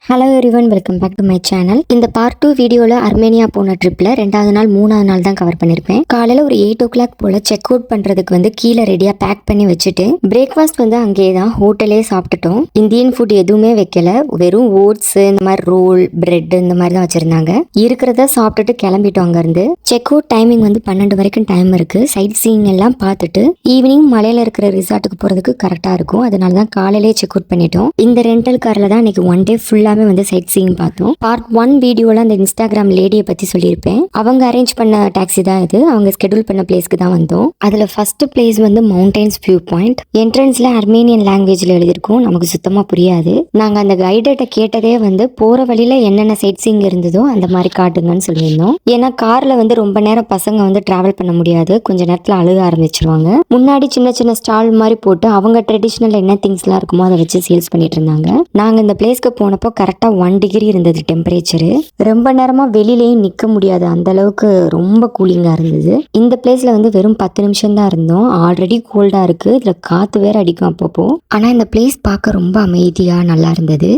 Hello everyone, welcome back to my channel. இந்த part 2 வீடியோவில் அர்மேனியா போன ட்ரிப்பில் 2வது நாள் 3வது நாள் தான் கவர் பண்ணியிருப்பேன். காலையில் ஒரு 8 o'clock போல் செக் அவுட் பண்ணுறதுக்கு கீழே ரெடியாக பேக் பண்ணி வச்சுட்டு பிரேக்ஃபாஸ்ட் அங்கேயே தான் ஹோட்டலே சாப்பிட்டுட்டோம். இந்தியன் ஃபுட் எதுவுமே வைக்கல, வெறும் ஓட்ஸ், இந்த மாதிரி ரோல், பிரெட் இந்த மாதிரி தான் வச்சுருந்தாங்க. இருக்கிறத சாப்பிட்டுட்டு கிளம்பிட்டோம். அங்கேருந்து செக் அவுட் டைமிங் 12 வரைக்கும் டைம் இருக்குது. சைட் சீயிங் எல்லாம் பார்த்துட்டு ஈவினிங் மலையில் இருக்கிற ரிசார்ட்டுக்கு போகிறதுக்கு கரெக்டாக இருக்கும். அதனால தான் காலையிலே செக் அவுட் பண்ணிட்டோம். இந்த ரெண்டல் காரில் தான் இன்னைக்கு ஒன் டே ஃபுல்லாக சைட் சீயிங் பார்த்தோம். பார்ட் 1 வீடியோல அந்த இன்ஸ்டாகிராம் லேடியை பத்தி சொல்லியிருப்பேன். அவங்க அரேஞ்ச் பண்ண டாக்ஸி தான் இது. அவங்க ஸ்கெடியூல் பண்ண பிளேஸ்க்கு தான் வந்தோம். அதுல first place mountains view point. என்ட்ரன்ஸ்ல அர்மேனியன் லாங்குவேஜ்ல எழுதியிருக்கும். நமக்கு சுத்தமா புரியாது. நாங்க அந்த கைடர்கிட்ட கேட்டதே போற வழியில என்னென்ன சைட் சீயிங் இருந்ததோ அந்த மாதிரி காட்டுங்கன்னு சொல்லியிருந்தோம். ஏன்னா கார்ல ரொம்ப நேரம் பசங்க டிராவல் பண்ண முடியாது. கொஞ்ச நேரத்துல அழுக ஆரம்பிச்சிருவாங்க. முன்னாடி சின்ன சின்ன ஸ்டால் மாதிரி போட்டு அவங்க ட்ரெடிஷனல் என்ன திங்ஸ் எல்லாம் இருக்குமோ அதை வச்சு சேல்ஸ் பண்ணிட்டு இருந்தாங்க. நாங்க இந்த பிளேஸ்க்கு போனப்போ கரெக்டா 1 டிகிரி இருந்தது டெம்பரேச்சரு. ரொம்ப நேரமா வெளியிலேயும் நிக்க முடியாது, அந்த அளவுக்கு ரொம்ப கூலிங்கா இருந்தது. இந்த பிளேஸ்ல வெறும் 10 நிமிஷம் தான் இருந்தோம். ஆல்ரெடி கோல்டா இருக்கு, இதுல காத்து வேற அடிக்கும் அப்பப்போ. ஆனா இந்த பிளேஸ் பார்க்க ரொம்ப அமைதியா நல்லா இருந்தது.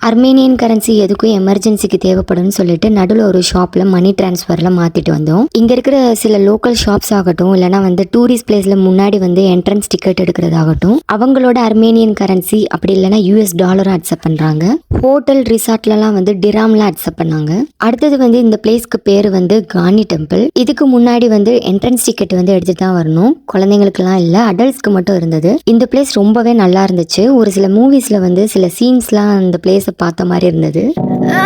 அர்மேனியன் கரன்சி எதுக்கும் எமர்ஜென்சிக்கு தேவைப்படும்னு சொல்லிட்டு நடுவில் ஒரு ஷாப்பில் மணி டிரான்ஸ்ஃபரில் மாற்றிட்டு வந்தோம். இங்கே இருக்கிற சில லோக்கல் ஷாப்ஸ் ஆகட்டும், இல்லைனா டூரிஸ்ட் பிளேஸில் முன்னாடி என்ட்ரன்ஸ் டிக்கெட் எடுக்கிறதாகட்டும், அவங்களோட அர்மேனியன் கரன்சி அப்படி இல்லைனா US டாலரும் அக்செப்ட் பண்ணுறாங்க. ஹோட்டல் ரிசார்ட்லலாம் டிராம்லாம் அக்செப்ட் பண்ணாங்க. அடுத்தது இந்த பிளேஸ்க்கு பேர் கானி டெம்பிள். இதுக்கு முன்னாடி என்ட்ரன்ஸ் டிக்கெட் எடுத்து தான் வரணும். குழந்தைங்களுக்குலாம் இல்லை, அடல்ட்ஸ்க்கு மட்டும் இருந்தது. இந்த பிளேஸ் ரொம்பவே நல்லா இருந்துச்சு. ஒரு சில மூவிஸில் சில சீன்ஸ்லாம் இந்த பிளேஸை பார்த்த மாதிரி இருந்தது.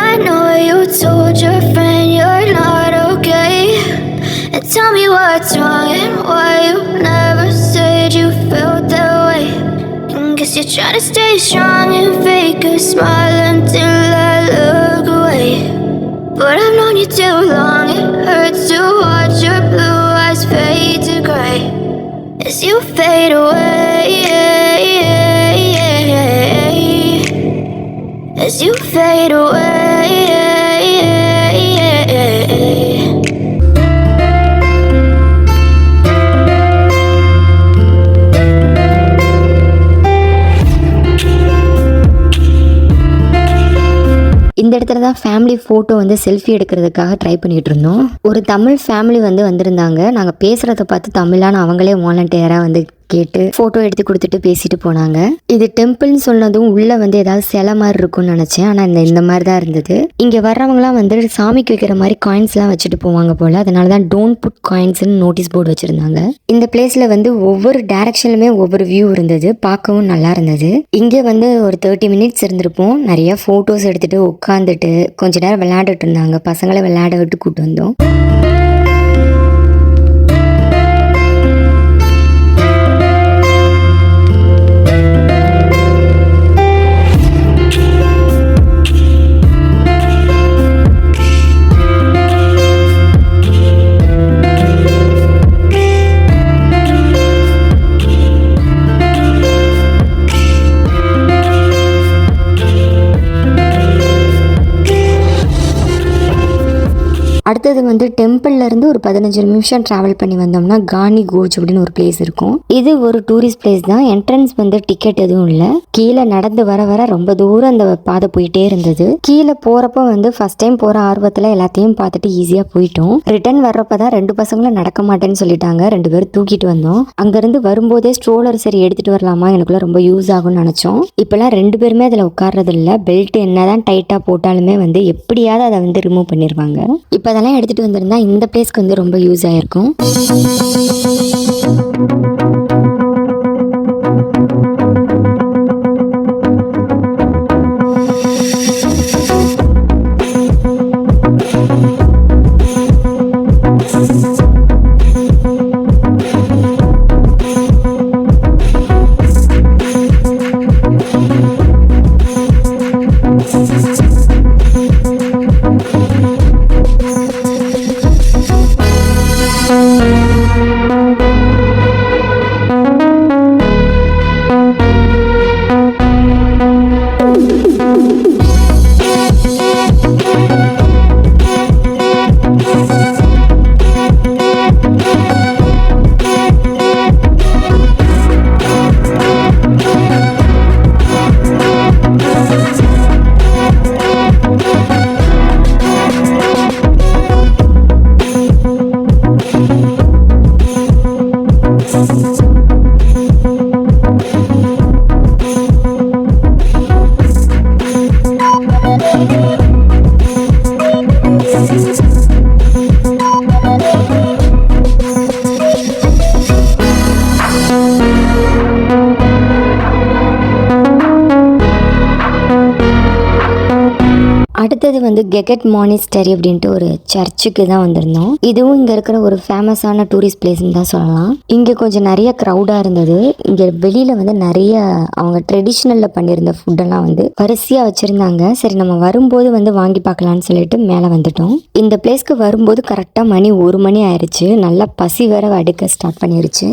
I know you told your friend you're not okay, and tell me what's wrong and why you never said you felt that way. And guess you're trying to stay strong and fake a smile until I look away. But I've known you too long, it hurts to watch your blue eyes fade to gray as you fade away. As you fade away. இந்த இடத்துல தான் family photo selfie எடுக்கிறதுக்காக try பண்ணிட்டு இருந்தோம். ஒரு Tamil family வந்திருந்தாங்க. நாங்கள் பேசுகிறத பார்த்து தமிழான அவங்களே வாலண்டியராக கேட்டு ஃபோட்டோ எடுத்து கொடுத்துட்டு பேசிட்டு போனாங்க. இது டெம்பிள்னு சொன்னதும் உள்ள ஏதாவது சிலை மாதிரி இருக்கும்னு நினச்சேன். ஆனால் இந்த மாதிரி தான் இருந்தது. இங்கே வர்றவங்களாம் சாமிக்கு வைக்கிற மாதிரி காயின்ஸ்லாம் வச்சுட்டு போவாங்க போல். அதனால தான் டோன்ட் புட் காயின்ஸ்னு நோட்டீஸ் போர்டு வச்சுருந்தாங்க. இந்த பிளேஸில் ஒவ்வொரு டைரக்ஷன்லுமே ஒவ்வொரு வியூ இருந்தது. பார்க்கவும் நல்லா இருந்தது. இங்கே ஒரு 30 minutes இருந்திருப்போம். நிறைய ஃபோட்டோஸ் எடுத்துகிட்டு உட்காந்துட்டு கொஞ்ச நேரம் விளையாண்டுட்டு இருந்தாங்க. பசங்களை விளையாட விட்டு கூப்பிட்டு வந்தோம். அடுத்தது டெம்பிள்ல இருந்து ஒரு 15 நிமிஷம் டிராவல் பண்ணி வந்தோம்னா கானி கோச் அப்படின்னு ஒரு பிளேஸ் இருக்கும். இது ஒரு டூரிஸ்ட் பிளேஸ் தான். என்ட்ரன்ஸ் டிக்கெட் எதுவும் இல்லை. கீழே நடந்து வர வர ரொம்ப தூரம் அந்த பாதை போயிட்டே இருந்தது. கீழே போறப்ப ஃபர்ஸ்ட் டைம் போற ஆர்வத்துல எல்லாத்தையும் பார்த்துட்டு ஈஸியா போயிட்டோம். ரிட்டர்ன் வர்றப்பதான் 2 பசங்களும் நடக்க மாட்டேன்னு சொல்லிட்டாங்க. 2 பேரும் தூக்கிட்டு வந்தோம். அங்கிருந்து வரும்போதே ஸ்ட்ரோலர் சரி எடுத்துட்டு வரலாமா, எனக்குள்ள ரொம்ப யூஸ் ஆகும்னு நினைச்சோம். இப்பெல்லாம் 2 பேருமே அதுல உட்கார்றது இல்லை. பெல்ட் என்னதான் டைட்டா போட்டாலுமே எப்படியாவது அதை ரிமூவ் பண்ணிடுவாங்க. இப்ப அதெல்லாம் எடுத்துட்டு வந்திருந்தா இந்த பிளேஸ்க்கு ரொம்ப யூஸ் ஆயிருக்கும். வந்து கெகட் மானிஸ்டரி அப்படின்ட்டு ஒரு சர்ச்சுக்கு தான் வந்திருந்தோம். இதுவும் இங்க இருக்கிற ஒரு ஃபேமஸான டூரிஸ்ட் பிளேஸ்ன்னு தான் சொல்லலாம். இங்க கொஞ்சம் நிறைய க்ரௌடா இருந்தது. இங்க வெளியில வந்து நிறைய அவங்க ட்ரெடிஷ்னல்ல பண்ணியிருந்த ஃபுட்டெல்லாம் வந்து வரிசையா வச்சிருந்தாங்க. சரி நம்ம வரும்போது வந்து வாங்கி பார்க்கலாம்னு சொல்லிட்டு மேலே வந்துட்டோம். இந்த பிளேஸ்க்கு வரும்போது கரெக்டா மணி 1 மணி ஆயிடுச்சு. நல்லா பசி வேற அடுக்க ஸ்டார்ட் பண்ணிருச்சு.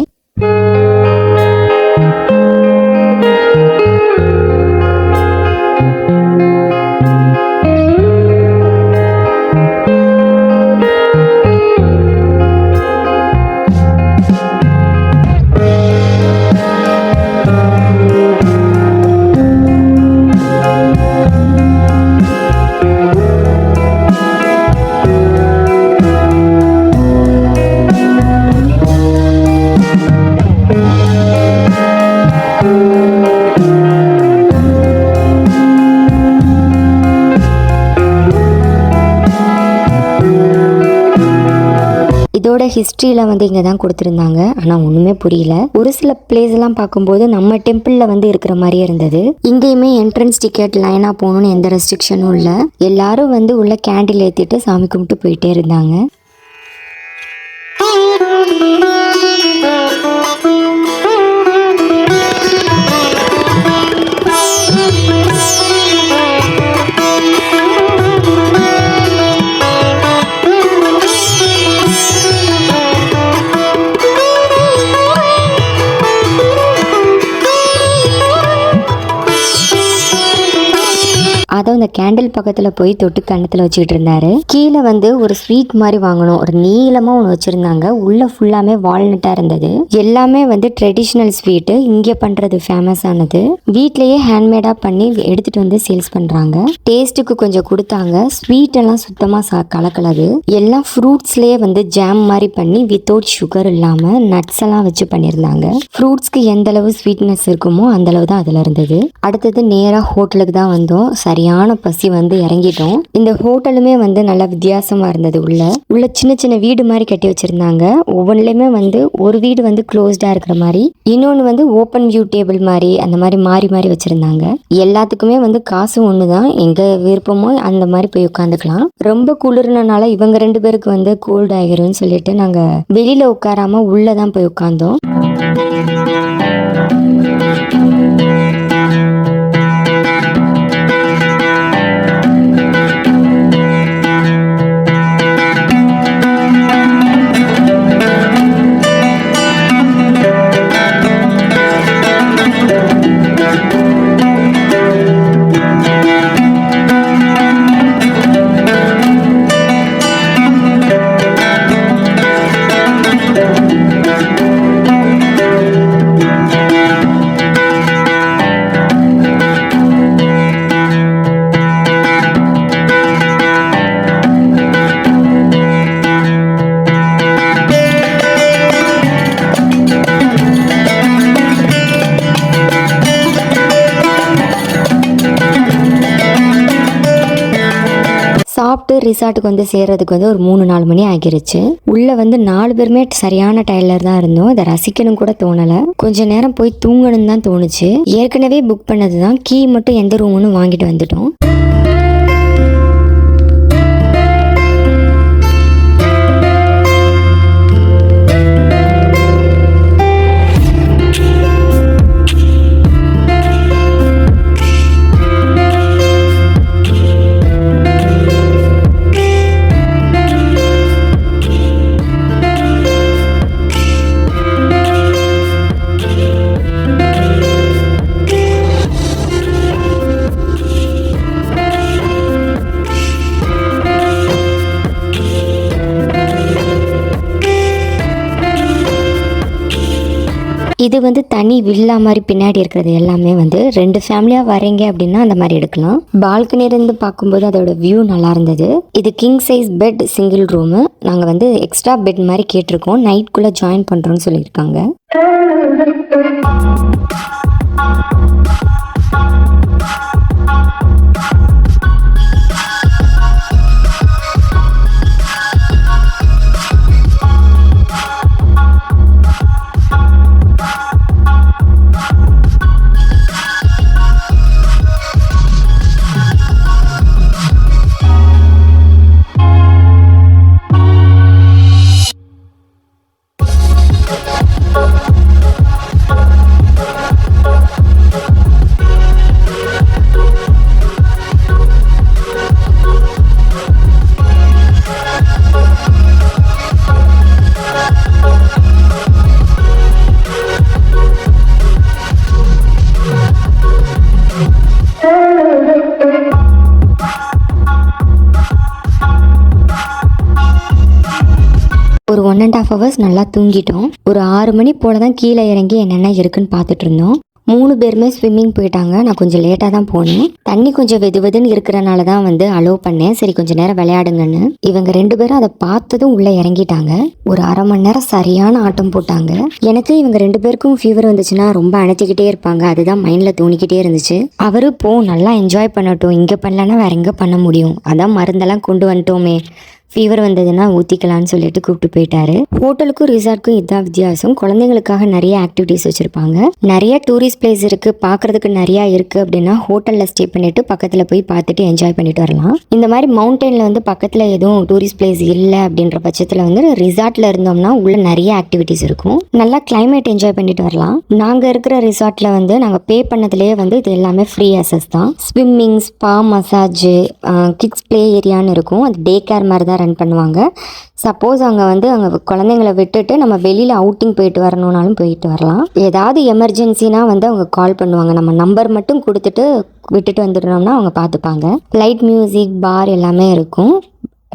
இதோட ஹிஸ்ட்ரியில் வந்து இங்கே தான் கொடுத்துருந்தாங்க. ஆனால் ஒன்றுமே புரியல. ஒரு சில பிளேஸ் எல்லாம் பார்க்கும்போது நம்ம டெம்பிளில் வந்து இருக்கிற மாதிரியே இருந்தது. இங்கேயுமே என்ட்ரன்ஸ் டிக்கெட் லைனாக போகணும்னு எந்த ரெஸ்ட்ரிக்ஷனும் இல்லை. எல்லாரும் வந்து உள்ள கேண்டில் ஏற்றிட்டு சாமி கும்பிட்டு போயிட்டே இருந்தாங்க. அதை அந்த கேண்டில் பக்கத்துல போய் தொட்டு கண்ணத்துல வச்சுக்கிட்டு இருந்தாரு. கீழே வந்து ஒரு ஸ்வீட் மாதிரி வாங்கணும். ஒரு நீளமா ஒன்று வச்சிருந்தாங்க. உள்ள ஃபுல்லாமே வால்நட்டா இருந்தது. எல்லாமே வந்து ட்ரெடிஷ்னல் ஸ்வீட். இங்க பண்றது ஃபேமஸ் ஆனது. வீட்லயே ஹேண்ட்மேடா பண்ணி எடுத்துட்டு வந்து சேல்ஸ் பண்றாங்க. டேஸ்ட்டுக்கு கொஞ்சம் கொடுத்தாங்க. ஸ்வீட் எல்லாம் சுத்தமா கலக்கலது. எல்லாம் ஃப்ரூட்ஸ்லயே வந்து ஜாம் மாதிரி பண்ணி வித்தவுட் சுகர் இல்லாம நட்ஸ் எல்லாம் வச்சு பண்ணியிருந்தாங்க. ஃப்ரூட்ஸ்க்கு எந்த அளவு ஸ்வீட்னஸ் இருக்குமோ அந்த அளவு தான் அதுல இருந்தது. அடுத்தது நேரா ஹோட்டலுக்கு தான் வந்தோம். சரியான பசி வந்து இறங்கிட்டோம். இந்த ஹோட்டலுமே வந்து நல்லா வித்தியாசமா இருந்தது. உள்ள சின்ன சின்ன வீடு மாதிரி கட்டி வச்சிருந்தாங்க. ஒவ்வொன்றுலயுமே வந்து ஒரு வீடு வந்து க்ளோஸ்டா இருக்கிற மாதிரி, இன்னொன்னு வந்து ஓப்பன் வியூ டேபிள் மாதிரி, அந்த மாதிரி மாறி மாறி வச்சிருந்தாங்க. எல்லாத்துக்குமே வந்து காசு ஒண்ணுதான். எங்க விருப்பமோ அந்த மாதிரி போய் உட்காந்துக்கலாம். ரொம்ப குளிர்னால இவங்க 2 பேருக்கு வந்து கோல்ட் ஆகிரும்னு சொல்லிட்டு நாங்க வெளியில உட்காராம உள்ளதான் போய் உட்கார்ந்தோம். சாப்பிட்டு ரிசார்ட்டுக்கு வந்து சேர்றதுக்கு வந்து ஒரு 3-4 மணி ஆகிருச்சு. உள்ள வந்து 4 பேருமே சரியான டயர்லர் தான் இருந்தோம். இதை ரசிக்கணும் கூட தோணல. கொஞ்ச நேரம் போய் தூங்கணும் தான் தோணுச்சு. ஏற்கனவே புக் பண்ணதுதான். கீ மட்டும் எந்த ரூம்னு வாங்கிட்டு வந்துட்டோம். இது வந்து தனி வில்லா மாதிரி பின்னாடி இருக்கிறது எல்லாமே வந்து 2 ஃபேமிலியா வரீங்க அப்படின்னா அந்த மாதிரி எடுக்கலாம். பால்கனில இருந்து பார்க்கும்போது அதோட வியூ நல்லா இருந்தது. இது king size bed single room. நாங்க வந்து எக்ஸ்ட்ரா பெட் மாதிரி கேட்டிருக்கோம். நைட்குள்ள ஜாயின் பண்றோம்னு சொல்லியிருக்காங்க. ஒரு 1.5 hours நல்லா தூங்கிட்டோம். ஒரு 6 மணி போல தான் கீழே இறங்கி என்னென்ன இருக்குன்னு பார்த்துட்டு இருந்தோம். 3 பேருமே ஸ்விம்மிங் போயிட்டாங்க. நான் கொஞ்சம் லேட்டாக தான் போனேன். தண்ணி கொஞ்சம் வெதுவெதுன்னு இருக்கிறனால தான் வந்து அலோவ் பண்ணேன். சரி கொஞ்சம் நேரம் விளையாடுங்கன்னு. இவங்க 2 பேரும் அதை பார்த்ததும் உள்ளே இறங்கிட்டாங்க. ஒரு 1/2 மணி நேரம் சரியான ஆட்டம் போட்டாங்க. எனக்கு இவங்க 2 பேருக்கும் ஃபீவர் வந்துச்சுன்னா ரொம்ப அணைச்சிக்கிட்டே இருப்பாங்க. அதுதான் மைண்டில் தோணிக்கிட்டே இருந்துச்சு. அவரு நல்லா என்ஜாய் பண்ணட்டும், இங்கே பண்ணலன்னா வேற எங்கே பண்ண முடியும், அதான் மருந்தெல்லாம் கொண்டு வந்துட்டோமே, ஃபீவர் வந்ததுன்னா ஊற்றிக்கலான்னு சொல்லிட்டு கூப்பிட்டு போயிட்டாரு. ஹோட்டலுக்கும் ரிசார்ட்டுக்கும் இதுதான் வித்தியாசம். குழந்தைங்களுக்காக நிறைய ஆக்டிவிட்டிஸ் வச்சுருப்பாங்க. நிறைய டூரிஸ்ட் பிளேஸ் இருக்குது, பார்க்குறதுக்கு நிறையா இருக்குது. அப்படின்னா ஹோட்டலில் ஸ்டே பண்ணிவிட்டு பக்கத்தில் போய் பார்த்துட்டு என்ஜாய் பண்ணிட்டு வரலாம். இந்த மாதிரி மவுண்டனில் வந்து பக்கத்தில் எதுவும் டூரிஸ்ட் பிளேஸ் இல்லை அப்படின்ற பட்சத்தில் வந்து ரிசார்ட்டில் இருந்தோம்னா உள்ள நிறைய ஆக்டிவிட்டிஸ் இருக்கும். நல்லா கிளைமேட் என்ஜாய் பண்ணிட்டு வரலாம். நாங்கள் இருக்கிற ரிசார்ட்டில் வந்து நாங்கள் பே பண்ணதுலேயே வந்து இது எல்லாமே ஃப்ரீ அசஸ் தான். Swimming, spa, massage, kids play ஏரியான்னு இருக்கும். அது டே கேர் மாதிரி தான் ரன் பண்ணுவாங்க. சப்போஸ் அங்கே குழந்தைங்களை விட்டுட்டு நம்ம வெளியில் அவுட்டிங் போயிட்டு வரணும்னாலும் போயிட்டு வரலாம். ஏதாவது எமர்ஜென்சினா வந்து அவங்க கால் பண்ணுவாங்க. நம்ம நம்பர் மட்டும் கொடுத்துட்டு விட்டுட்டு வந்துட்டோம்னா அவங்க பார்த்துப்பாங்க. லைட் மியூசிக், பார் எல்லாமே இருக்கும்.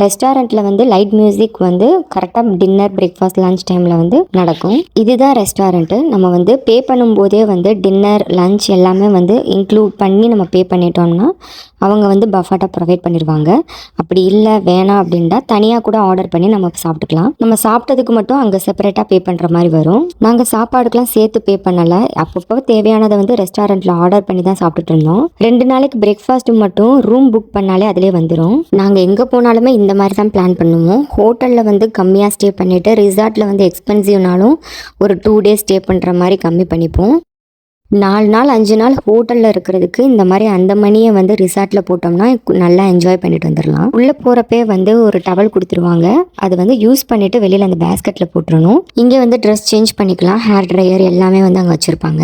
ரெஸ்டாரண்ட்டில் வந்து லைட் மியூசிக் வந்து கரெக்டாக டின்னர், பிரேக்ஃபாஸ்ட், லன்ச் டைமில் வந்து நடக்கும். இதுதான் ரெஸ்டாரண்ட்டு. நம்ம வந்து பே பண்ணும்போதே வந்து டின்னர், லன்ச் எல்லாமே வந்து இன்க்ளூட் பண்ணி நம்ம பே பண்ணிட்டோம்னா அவங்க வந்து பஃபட்டாக ப்ரொவைட் பண்ணிடுவாங்க. அப்படி இல்லை வேணாம் அப்படின்ட்டா தனியாக கூட ஆர்டர் பண்ணி நம்ம சாப்பிட்டுக்கலாம். நம்ம சாப்பிட்டதுக்கு மட்டும் அங்கே செப்பரேட்டாக பே பண்ணுற மாதிரி வரும். நாங்கள் சாப்பாடுக்கெலாம் சேர்த்து பே பண்ணலை. அப்பப்போ தேவையானதை வந்து ரெஸ்டாரண்ட்டில் ஆர்டர் பண்ணி தான் சாப்பிட்டுட்டு இருந்தோம். 2 நாளைக்கு பிரேக்ஃபாஸ்ட்டு மட்டும் ரூம் புக் பண்ணாலே அதிலே வந்துடும். நாங்கள் எங்கே போனாலுமே இந்த மாதிரி தான் பிளான் பண்ணுவோம். ஹோட்டலில் வந்து கம்மியாக ஸ்டே பண்ணிவிட்டு ரிசார்ட்டில் வந்து எக்ஸ்பென்சிவ்னாலும் ஒரு 2 days ஸ்டே பண்ணுற மாதிரி கம்மி பண்ணிப்போம். 4 நாள் 5 நாள் ஹோட்டலில் இருக்கிறதுக்கு இந்த மாதிரி அந்த மணியை வந்து ரிசார்ட்டில் போட்டோம்னா நல்லா என்ஜாய் பண்ணிட்டு வந்துடலாம். உள்ளே போகிறப்பே வந்து ஒரு டவல் கொடுத்துருவாங்க. அது வந்து யூஸ் பண்ணிவிட்டு வெளியில் அந்த பேஸ்கெட்டில் போட்டுறணும். இங்கே வந்து ட்ரெஸ் சேஞ்ச் பண்ணிக்கலாம். ஹேர் ட்ரையர் எல்லாமே வந்து அங்கே வச்சுருப்பாங்க.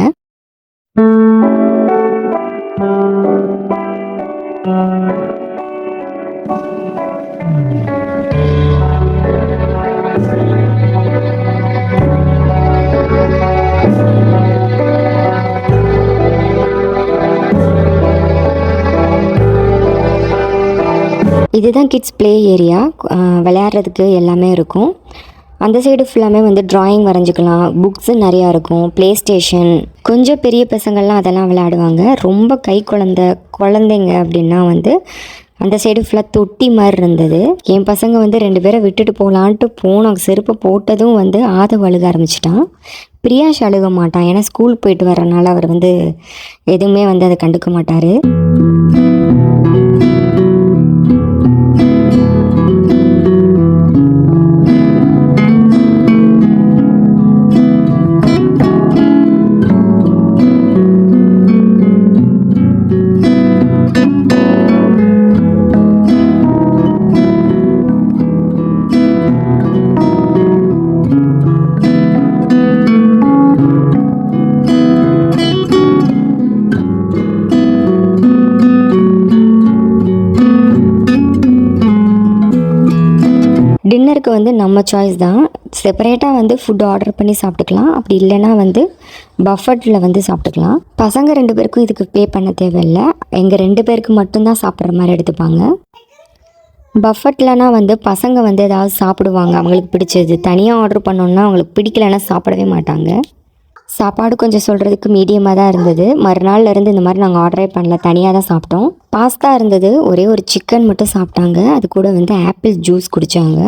இதுதான் கிட்ஸ் ப்ளே ஏரியா. விளையாடுறதுக்கு எல்லாமே இருக்கும். அந்த சைடு ஃபுல்லாமே வந்து ட்ராயிங் வரைஞ்சிக்கலாம். புக்ஸு நிறையா இருக்கும். ப்ளே ஸ்டேஷன், கொஞ்சம் பெரிய பசங்கள்லாம் அதெல்லாம் விளையாடுவாங்க. ரொம்ப குழந்தைங்க அப்படின்னா வந்து அந்த சைடு ஃபுல்லாக தொட்டி மாதிரி இருந்தது. என் பசங்க வந்து 2 பேரை விட்டுட்டு போகலான்ட்டு போனோம். செருப்பை போட்டதும் வந்து ஆதவ அழுக ஆரம்பிச்சிட்டான். பிரியாஷ் அழுக மாட்டான். ஏன்னா ஸ்கூல் போயிட்டு வர்றதுனால அவர் வந்து எதுவுமே வந்து அதை கண்டுக்க மாட்டார். டின்னருக்கு வந்து நம்ம சாய்ஸ் தான். செப்பரேட்டாக வந்து ஃபுட் ஆர்டர் பண்ணி சாப்பிட்டுக்கலாம். அப்படி இல்லைன்னா வந்து பஃபட்டில் வந்து சாப்பிட்டுக்கலாம். பசங்க 2 பேருக்கும் இதுக்கு பே பண்ண தேவையில்லை. எங்கள் 2 பேருக்கு மட்டும்தான் சாப்பிட்ற மாதிரி எடுத்துப்பாங்க. பஃபட்லனா வந்து பசங்க வந்து ஏதாவது சாப்பிடுவாங்க அவங்களுக்கு பிடிச்சது. தனியாக ஆர்டர் பண்ணோன்னா அவங்களுக்கு பிடிக்கலைன்னா சாப்பிடவே மாட்டாங்க. சாப்பாடு கொஞ்சம் சொல்கிறதுக்கு மீடியமாக தான் இருந்தது. மறுநாள்லேருந்து இந்த மாதிரி நாங்கள் ஆர்டரே பண்ணல, தனியாக தான் சாப்பிட்டோம். பாஸ்தா இருந்தது, ஒரே ஒரு சிக்கன் மட்டும் சாப்பிட்டாங்க. அது கூட வந்து ஆப்பிள் ஜூஸ் குடித்தாங்க.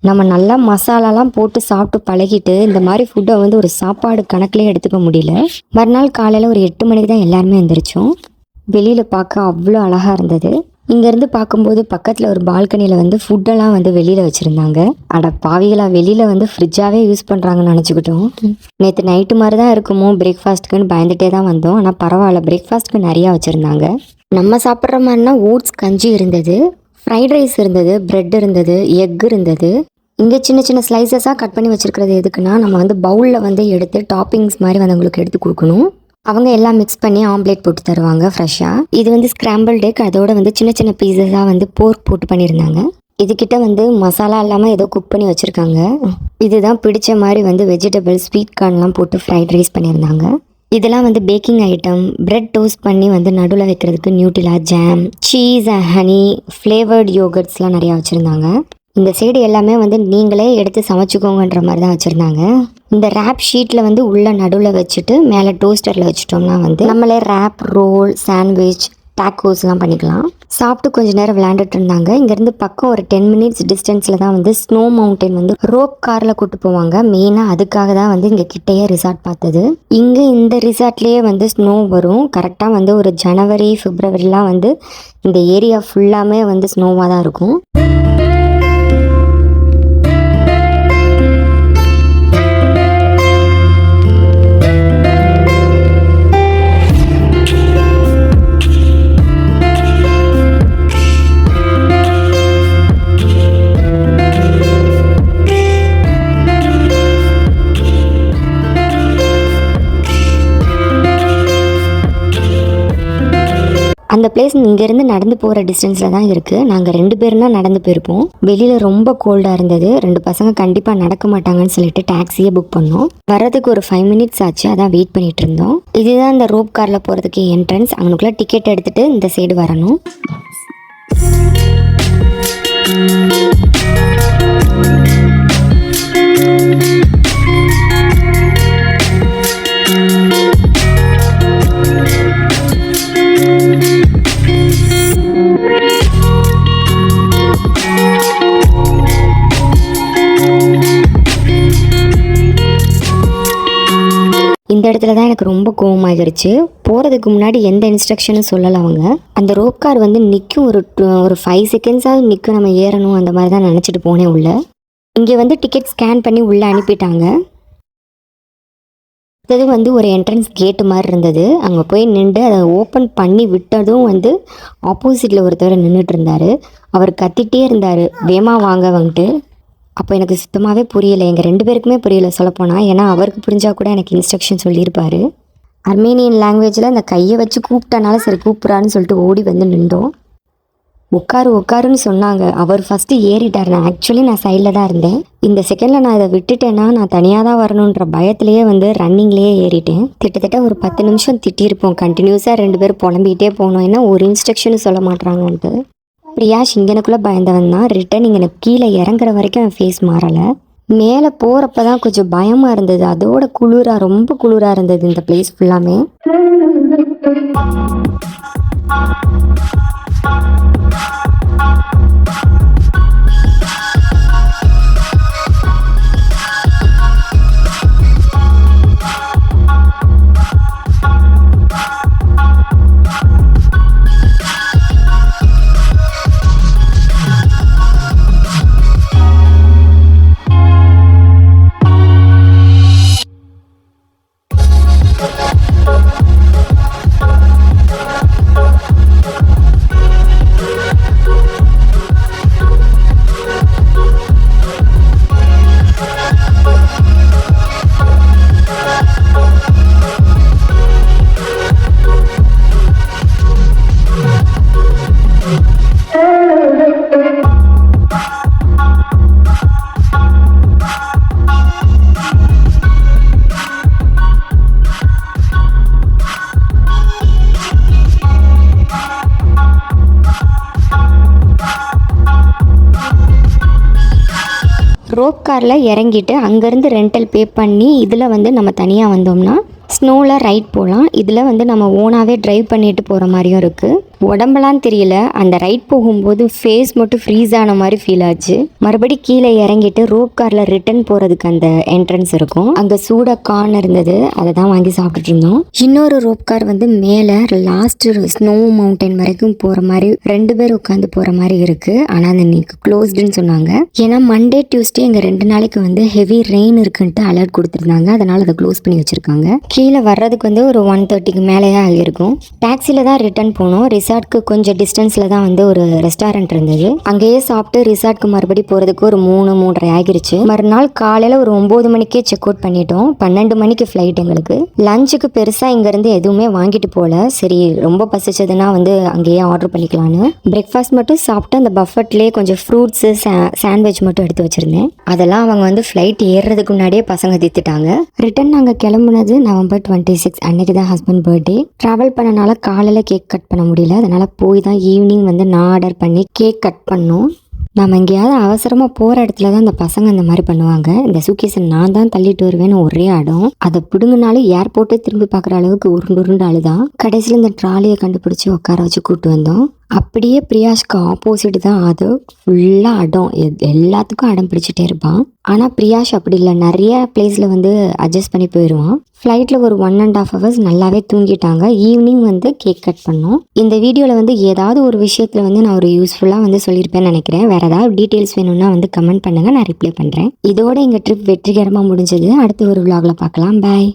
நம்ம நல்லா மசாலாலாம் போட்டு சாப்பிட்டு பழகிட்டு இந்த மாதிரி ஃபுட்டை வந்து ஒரு சாப்பாடு கணக்கிலே எடுத்துக்க முடியல. மறுநாள் காலையில் ஒரு 8 மணிக்கு தான் எல்லாருமே எழுந்திரிச்சோம். வெளியில் பார்க்க அவ்வளோ அழகாக இருந்தது. இங்கேருந்து பார்க்கும்போது பக்கத்தில் ஒரு பால்கனியில் வந்து ஃபுட்டெல்லாம் வந்து வெளியில் வச்சுருந்தாங்க. அட பாவிகளா, வெளியில் வந்து ஃப்ரிட்ஜாகவே யூஸ் பண்ணுறாங்கன்னு நினச்சிக்கிட்டோம். நேற்று நைட்டு மாதிரி தான் இருக்குமோ பிரேக்ஃபாஸ்ட்டுக்குன்னு பயந்துகிட்டே தான் வந்தோம். ஆனால் பரவாயில்ல, பிரேக்ஃபாஸ்ட்டுக்கு நிறையா வச்சுருந்தாங்க. நம்ம சாப்பிட்ற மாதிரினா ஓட்ஸ் கஞ்சி இருந்தது, ஃப்ரைட் ரைஸ் இருந்தது, ப்ரெட் இருந்தது, எக் இருந்தது. இங்கே சின்ன சின்ன ஸ்லைசஸாக கட் பண்ணி வச்சுருக்கிறது எதுக்குன்னா நம்ம வந்து பவுலில் வந்து எடுத்து டாப்பிங்ஸ் மாதிரி வந்து அவங்களுக்கு எடுத்து கொடுக்கணும். அவங்க எல்லாம் மிக்ஸ் பண்ணி ஆம்லேட் போட்டு தருவாங்க ஃப்ரெஷ்ஷாக. இது வந்து ஸ்க்ராம்பிள் எக், அதோட வந்து சின்ன சின்ன பீஸஸாக வந்து போர்க் போட்டு பண்ணியிருந்தாங்க. இதுக்கிட்ட வந்து மசாலா இல்லாமல் ஏதோ குக் பண்ணி வச்சுருக்காங்க. இதுதான் பிடிச்ச மாதிரி வந்து வெஜிடபிள், ஸ்வீட் கார்ன்லாம் போட்டு ஃப்ரைட் ரைஸ் பண்ணியிருந்தாங்க. இதெல்லாம் வந்து பேக்கிங் ஐட்டம். பிரெட் டோஸ்ட் பண்ணி வந்து நடுவில் வைக்கிறதுக்கு Nutrela, jam, cheese, honey, flavoured யோகர்ட்ஸ்லாம் நிறையா வச்சுருந்தாங்க. இந்த சைடு எல்லாமே வந்து நீங்களே எடுத்து சமைச்சுக்கோங்கன்ற மாதிரி தான் வச்சுருந்தாங்க. இந்த ரேப் ஷீட்டில் வந்து உள்ள நடுவில் வச்சுட்டு மேலே டோஸ்டரில் வச்சுட்டோம்னா வந்து நம்மளே ரேப், ரோல், சாண்ட்விச், டாக்கோஸ்லாம் பண்ணிக்கலாம். சாப்பிட்டு கொஞ்சம் நேரம் விளையாண்டுட்டு இருந்தாங்க. இங்கேருந்து பக்கம் ஒரு 10 minutes டிஸ்டன்ஸில் தான் வந்து ஸ்னோ மவுண்டன் வந்து ரோப் காரில் கூட்டு போவாங்க. மெயினாக அதுக்காக தான் வந்து இங்கே கிட்டேயே ரிசார்ட் பார்த்தது. இங்கே இந்த ரிசார்ட்லேயே வந்து ஸ்னோ வரும். கரெக்டாக வந்து ஒரு ஜனவரி, பிப்ரவரிலாம் வந்து இந்த ஏரியா ஃபுல்லாமே வந்து ஸ்னோவாக தான் இருக்கும். அந்த பிளேஸ் இங்கேருந்து நடந்து போகிற டிஸ்டன்ஸில் தான் இருக்குது. நாங்கள் 2 பேரும் தான் நடந்து போயிருப்போம். வெளியில் ரொம்ப கோல்டாக இருந்தது. 2 பசங்க கண்டிப்பாக நடக்க மாட்டாங்கன்னு சொல்லிட்டு டாக்ஸியே புக் பண்ணோம். வர்றதுக்கு ஒரு 5 minutes ஆச்சு. அதான் வெயிட் பண்ணிட்டு இருந்தோம். இதுதான் இந்த ரோப் காரில் போகிறதுக்கு என்ட்ரன்ஸ். அவனுக்குள்ளே டிக்கெட் எடுத்துகிட்டு இந்த சைடு வரணும். இந்த இடத்துல தான் எனக்கு ரொம்ப கோவமாகிருச்சு. போகிறதுக்கு முன்னாடி எந்த இன்ஸ்ட்ரக்ஷனும் சொல்லலை அவங்க. அந்த ரோப் கார் வந்து நிற்கும், ஒரு 5 seconds நிற்கும், நம்ம ஏறணும் அந்த மாதிரி தான் நினச்சிட்டு போனேன் உள்ள. இங்கே வந்து டிக்கெட் ஸ்கேன் பண்ணி உள்ளே அனுப்பிட்டாங்க. அது வந்து ஒரு என்ட்ரன்ஸ் கேட்டு மாதிரி இருந்தது. அங்கே போய் நின்று அதை ஓப்பன் பண்ணி விட்டதும் வந்து ஆப்போசிட்டில் ஒருத்தர் நின்றுட்டு இருந்தார். அவர் கத்திட்டே இருந்தார், வேமா வாங்க வந்துட்டு. அப்போ எனக்கு சுத்தமாகவே புரியலை. எங்கள் 2 பேருக்குமே புரியலை சொல்லப்போனால். ஏன்னா அவருக்கு புரிஞ்சால் கூட எனக்கு இன்ஸ்ட்ரக்ஷன் சொல்லியிருப்பார். அர்மேனியன் லாங்குவேஜில் அந்த கையை வச்சு கூப்பிட்டனால சரி கூப்பிட்றான்னு சொல்லிட்டு ஓடி வந்து நின்றோம். உட்காருன்னு சொன்னாங்க. அவர் ஃபஸ்ட்டு ஏறிட்டார். நான் சைடில் தான் இருந்தேன். இந்த செகண்டில் நான் இதை விட்டுட்டேன்னா நான் தனியாக தான் வரணுன்ற பயத்துலேயே வந்து ரன்னிங்லேயே ஏறிட்டேன். கிட்டத்தட்ட ஒரு 10 நிமிஷம் திட்டியிருப்போம். கண்டினியூஸாக 2 பேர் புலம்பிகிட்டே போனோம். ஏன்னா ஒரு இன்ஸ்ட்ரக்ஷனும் சொல்ல மாட்டாங்கன்ட்டு. பிரியாஷ் இங்கனுக்குள்ளே பயந்தவன் தான். ரிட்டன் இங்கே கீழே இறங்குற வரைக்கும் அவன் ஃபேஸ் மாறலை. மேலே போகிறப்ப தான் கொஞ்சம் பயமாக இருந்தது. அதோட ரொம்ப குளிராக இருந்தது இந்த பிளேஸ் ஃபுல்லாமே. ரோப் காரில் இறங்கிட்டு அங்கேருந்து ரெண்டல் பே பண்ணி இதில் வந்து நம்ம தனியாக வந்தோம்னா ஸ்னோவில் ரைட் போகலாம். இதில் வந்து நம்ம ஓனாகவே ட்ரைவ் பண்ணிட்டு போகிற மாதிரியும் இருக்குது. உடம்பெல்லாம் தெரியல, அந்த ரைட் போகும்போது ஃபேஸ் மட்டும் ஃப்ரீஸ் ஆன மாதிரி ஃபீல் ஆச்சு. மறுபடி கீழே இறங்கிட்டு ரோப் காரில் ரிட்டன் போகிறதுக்கு அந்த என்ட்ரன்ஸ் இருக்கும். அங்கே சூடாக கார்ன் இருந்தது, அதை தான் வாங்கி சாப்பிட்டுட்டு இருந்தோம். இன்னொரு ரோப் கார் வந்து மேலே லாஸ்ட் ஸ்னோ மவுண்டன் வரைக்கும் போகிற மாதிரி 2 பேர் உட்காந்து போகிற மாதிரி இருக்குது. ஆனால் அந்த இன்னைக்கு க்ளோஸ்டுன்னு சொன்னாங்க. ஏன்னா மண்டே டியூஸ்டே இங்கே 2 நாளைக்கு வந்து ஹெவி ரெயின் இருக்குன்ட்டு அலர்ட் கொடுத்துருந்தாங்க. அதனால் அதை க்ளோஸ் பண்ணி வச்சுருக்காங்க. கீழே வர்றதுக்கு வந்து ஒரு 1:30க்கு மேலேயே ஆகியிருக்கும். டாக்ஸியில் தான் ரிட்டர்ன் போனோம். ரிசார்ட்க்கு கொஞ்சம் டிஸ்டன்ஸில் தான் வந்து ஒரு ரெஸ்டாரண்ட் இருந்தது. அங்கேயே சாப்பிட்டு ரிசார்ட்க்கு மறுபடி போகிறதுக்கு ஒரு 3-3:30 ஆகிருச்சு. மறுநாள் காலையில் ஒரு 9 மணிக்கே செக் அவுட் பண்ணிட்டோம். 12 மணிக்கு ஃப்ளைட் எங்களுக்கு. லஞ்சுக்கு பெருசாக இங்கேருந்து எதுவுமே வாங்கிட்டு போகல. சரி ரொம்ப பசிச்சதுன்னா வந்து அங்கேயே ஆர்டர் பண்ணிக்கலான்னு பிரேக்ஃபாஸ்ட் மட்டும் சாப்பிட்டு அந்த பஃபட்லேயே கொஞ்சம் ஃப்ரூட்ஸு சாண்ட்விச் மட்டும் எடுத்து வச்சுருந்தேன். அதெல்லாம் அவங்க வந்து ஃப்ளைட் ஏறுறதுக்கு முன்னாடியே பசங்க தித்துட்டாங்க. ரிட்டன் நாங்கள் கிளம்புனது November 26. அன்னைக்கு தான் ஹஸ்பண்ட் பர்த்டே. ட்ராவல் பண்ணனால காலையில் கேக் கட் பண்ண முடியல. அதனால் போய் தான் ஈவினிங் வந்து நான் ஆர்டர் பண்ணி கேக் கட் பண்ணோம். நம்ம எங்கேயாவது அவசரமாக போகிற இடத்துல தான் இந்த பசங்க இந்த மாதிரி பண்ணுவாங்க. இந்த சூட்கேஸை நான் தான் தள்ளிட்டு வருவேன்னு ஒரே அடம். அதை பிடுங்கினாலும் ஏர்போர்ட்டே திரும்பி பார்க்குற அளவுக்கு உருண்டு அழுதான். கடைசியில் இந்த ட்ராலியை கண்டுபிடிச்சி உட்கார வச்சு கூப்பிட்டு வந்தோம். அப்படியே பிரியாஷ்க்கு ஆப்போசிட் தான் அது. ஃபுல்லாக அடம், எல்லாத்துக்கும் அடம் பிடிச்சிட்டே இருப்பான். ஆனால் பிரியாஷ் அப்படி இல்லை, நிறைய பிளேஸில் வந்து அட்ஜஸ்ட் பண்ணி போயிடுவான். ஃப்ளைட்டில் ஒரு 1.5 hours நல்லாவே தூங்கிட்டாங்க. ஈவினிங் வந்து கேக் கட் பண்ணோம். இந்த வீடியோவில் வந்து ஏதாவது ஒரு விஷயத்தில் வந்து நான் ஒரு யூஸ்ஃபுல்லாக வந்து சொல்லியிருப்பேன்னு நினைக்கிறேன். வேறு ஏதாவது டீட்டெயில்ஸ் வேணும்னா வந்து கமெண்ட் பண்ணுங்கள், நான் ரிப்ளை பண்ணுறேன். இதோட எங்கள் ட்ரிப் வெற்றிகரமாக முடிஞ்சது. அடுத்த ஒரு vlogல பார்க்கலாம். பாய்.